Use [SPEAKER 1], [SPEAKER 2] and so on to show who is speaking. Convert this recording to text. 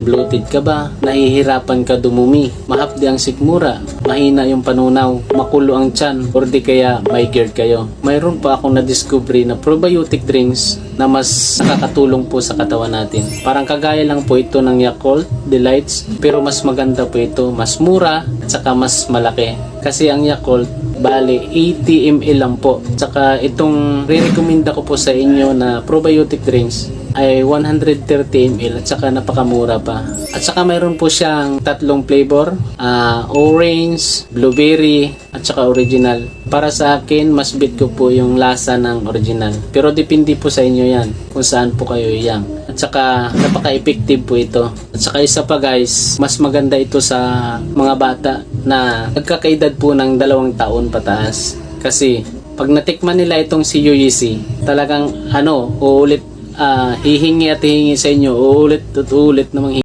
[SPEAKER 1] Bloated ka ba? Nahihirapan ka dumumi? Mahapdi ang sikmura? Mahina yung panunaw? Makulo ang tiyan? Or di kaya may GERD kayo? Mayroon pa akong na-discovery na probiotic drinks na mas nakakatulong po sa katawan natin. Parang kagaya lang po ito ng Yakult Delights, pero mas maganda po ito, mas mura at saka mas malaki. Kasi ang Yakult, bali 80 ml lang po. Saka itong re-recommenda ko po sa inyo na probiotic drinks ay 130 ml at saka napakamura pa. At saka mayroon po siyang tatlong flavor, orange, blueberry at saka original. Para sa akin, mas bet ko po yung lasa ng original. Pero depende po sa inyo yan kung saan po kayo yang. At saka napaka-effective po ito. At saka isa pa guys, mas maganda ito sa mga bata na nagkakaedad po ng 2 taon pataas. Kasi pag natikman nila itong si UEC, talagang uulit hihingi at hihingi sa inyo, uulit at uulit namang